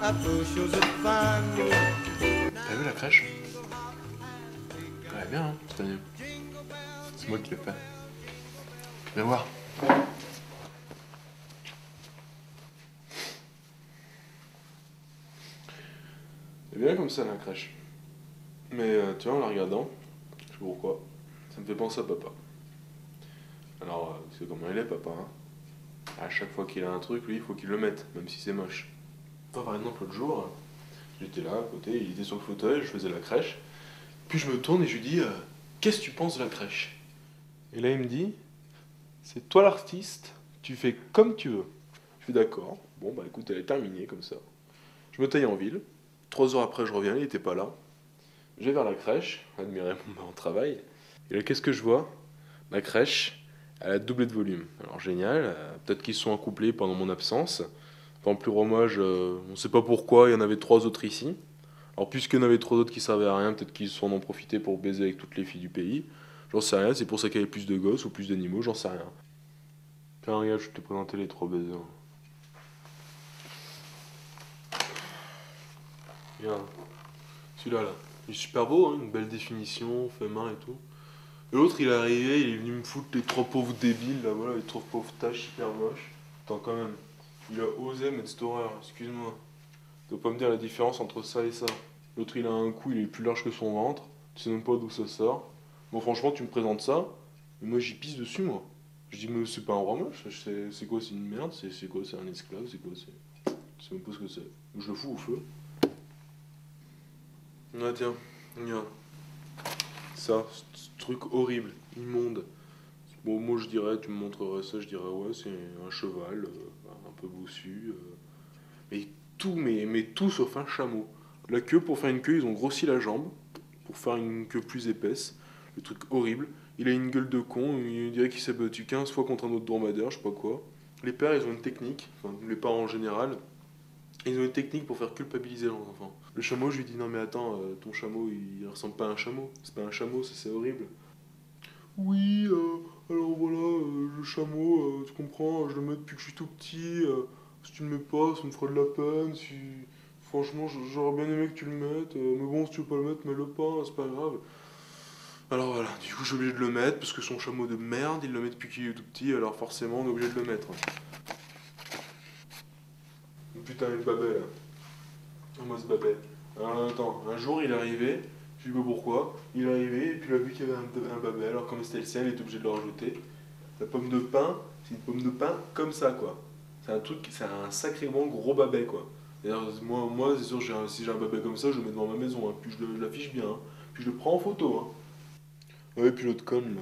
T'as vu la crèche? Ouais, bien, hein, cette année. C'est moi qui l'ai fait. Viens voir. C'est bien comme ça la crèche. Mais tu vois, en la regardant, je sais pas pourquoi, ça me fait penser à papa. Alors, tu sais comment il est, papa, hein. À chaque fois qu'il a un truc, lui, il faut qu'il le mette, même si c'est moche. Toi, par exemple, l'autre jour, j'étais là, à côté, il était sur le fauteuil, je faisais la crèche. Puis je me tourne et je lui dis, qu'est-ce que tu penses de la crèche? Et là, il me dit, c'est toi l'artiste, tu fais comme tu veux. Je suis d'accord. Bon, bah écoute, elle est terminée comme ça. Je me taille en ville. 3 heures après, je reviens, il était pas là. Je vais vers la crèche, admirer mon travail. Et là, qu'est-ce que je vois? La crèche, elle a doublé de volume. Alors génial, peut-être qu'ils se sont accouplés pendant mon absence. En plus hommage, on ne sait pas pourquoi, il y en avait 3 autres ici. Alors puisqu'il y en avait 3 autres qui servaient à rien, peut-être qu'ils en ont profité pour baiser avec toutes les filles du pays. J'en sais rien, c'est pour ça qu'il y avait plus de gosses ou plus d'animaux, j'en sais rien. Tiens, regarde, je vais te présenter les 3 baisers. Regarde, celui-là, là. Il est super beau, hein, une belle définition, fait main et tout. Et l'autre, il est arrivé, il est venu me foutre les 3 pauvres débiles, là, voilà, les 3 pauvres tâches hyper moches. Attends, quand même, il a osé mettre cette horreur, excuse-moi. Tu dois pas me dire la différence entre ça et ça. L'autre, il a un cou, il est plus large que son ventre, tu sais même pas d'où ça sort. Bon, franchement, tu me présentes ça, mais moi, j'y pisse dessus, moi. Je dis, mais c'est pas un roi moche, c'est quoi, c'est une merde, c'est quoi, c'est un esclave, c'est quoi, c'est. Je sais même pas ce que c'est. Je le fous au feu. Ah, tiens, regarde. Ça, ce truc horrible, immonde. Bon, moi je dirais, tu me montrerais ça, je dirais ouais, c'est un cheval, un peu bossu. Mais tout, mais tout sauf un chameau. La queue, pour faire une queue, ils ont grossi la jambe, pour faire une queue plus épaisse. Le truc horrible. Il a une gueule de con, il dirait qu'il s'est battu 15 fois contre un autre dromadaire, je sais pas quoi. Les pères, ils ont une technique, enfin les parents en général, ils ont une technique pour faire culpabiliser leurs enfants. Le chameau, je lui dis non mais attends, ton chameau, il ressemble pas à un chameau. C'est pas un chameau, ça c'est horrible. Oui, alors voilà, le chameau, tu comprends, je le mets depuis que je suis tout petit. Si tu le mets pas, ça me ferait de la peine. Si... Franchement, j'aurais bien aimé que tu le mettes. Mais bon, si tu veux pas le mettre, mets-le pas, c'est pas grave. Alors voilà, du coup, je suis obligé de le mettre parce que son chameau de merde, il le met depuis qu'il est tout petit, alors forcément, on est obligé de le mettre. Putain, le babel là. Ah, moi, ce babel. Alors attends, un jour, il est arrivé, je sais pas pourquoi, il est arrivé, et puis il a vu qu'il y avait un babel, alors comme c'était le sien, il était obligé de le rajouter. La pomme de pain, c'est une pomme de pain comme ça, quoi. C'est un truc, c'est un sacrément gros babet, quoi. D'ailleurs, moi c'est sûr, si j'ai un babet comme ça, je le mets devant ma maison, hein. Puis je l'affiche bien, hein. Puis je le prends en photo. Hein. Ouais, et puis l'autre conne, là,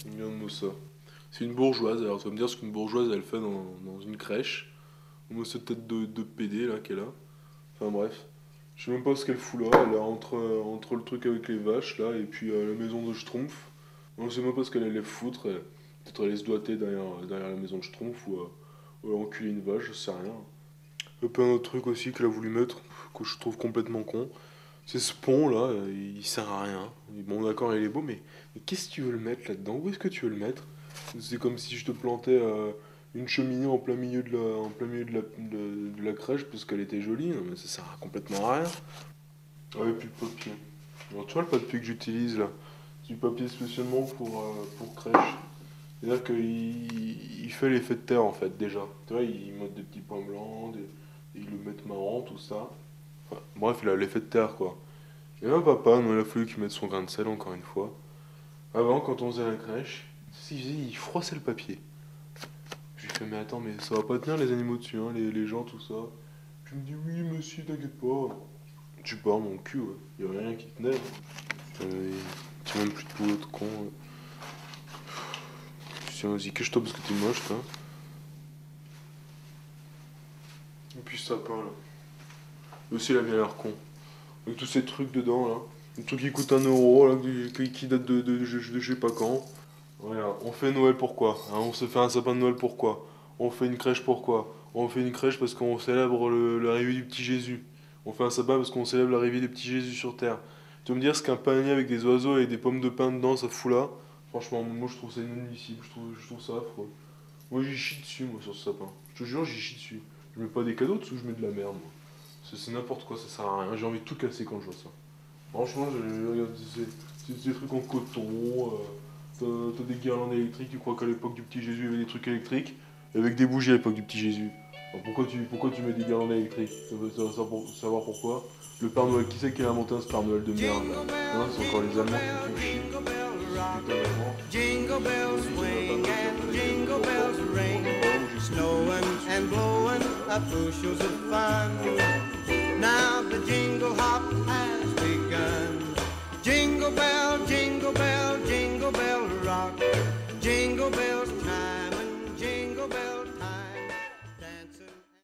il vient de nous ça. C'est une bourgeoise, alors tu vas me dire ce qu'une bourgeoise, elle fait dans une crèche. Moi, cette tête de PD, là, qu'elle a. Enfin bref. Je sais même pas ce qu'elle fout là, elle est entre le truc avec les vaches, là, et puis la maison de Schtroumpf. On sait même pas ce qu'elle allait foutre. Peut-être aller se doiter derrière la maison de Schtroumpf ou elle enculer une vache, je sais rien. Et puis un autre truc aussi qu'elle a voulu mettre, que je trouve complètement con, c'est ce pont là, il sert à rien. Bon d'accord, il est beau, mais qu'est-ce que tu veux le mettre là-dedans? Où est-ce que tu veux le mettre? C'est comme si je te plantais une cheminée en plein milieu de la crèche parce qu'elle était jolie, non, mais ça sert complètement à rien. Ah, et puis le papier. Alors, tu vois le papier que j'utilise là? C'est du papier spécialement pour crèche. C'est-à-dire qu'il fait l'effet de terre en fait déjà. Tu vois, il met des petits points blancs, ils le mettent marrant, tout ça. Enfin, bref, il a l'effet de terre quoi. Et là, papa, il a fallu qu'il mette son grain de sel encore une fois. Avant, quand on faisait la crèche, ce qu'il faisait, il froissait le papier. Je lui fais, mais attends, mais ça va pas tenir les animaux dessus, hein, les gens, tout ça. Puis il me dit, oui, monsieur, t'inquiète pas. Tu pars mon cul, ouais. Y avait rien qui tenait. Tu même plus de boulot de con. Ouais. Tiens, vas-y, cache-toi parce que t'es moche, toi. Et puis ce sapin, là. Lui aussi, il a bien l'air con. Avec tous ces trucs dedans, là. Des trucs qui coûtent 1 euro, là, qui datent de je sais pas quand. Voilà, on fait Noël pourquoi hein, on se fait un sapin de Noël pourquoi? On fait une crèche pourquoi? On fait une crèche parce qu'on célèbre l'arrivée du petit Jésus. On fait un sapin parce qu'on célèbre l'arrivée du petit Jésus sur terre. Tu vas me dire ce qu'un panier avec des oiseaux et des pommes de pin dedans, ça fout là? Franchement, moi je trouve ça inadmissible, je trouve ça affreux. Moi j'y chie dessus, moi, sur ce sapin. Je te jure, j'y chie dessus. Je mets pas des cadeaux dessous, je mets de la merde, moi. C'est n'importe quoi, ça sert à rien. J'ai envie de tout casser quand je vois ça. Franchement, regarde, c'est des trucs en coton. T'as des guirlandes électriques. Tu crois qu'à l'époque du petit Jésus, il y avait des trucs électriques? Avec des bougies à l'époque du petit Jésus. Alors pourquoi tu mets des guirlandes électriques? Ça pour savoir pourquoi. Le Père Noël, qui c'est qui a inventé ce Père Noël de merde là? Hein, c'est encore les Allemands qui font chier. Putain d'Allemands. Jingle bells swing and jingle bells ring, snowing and blowing up bushels of fun. Now the jingle hop has begun. Jingle bell, jingle bell, jingle bell rock. Jingle bell.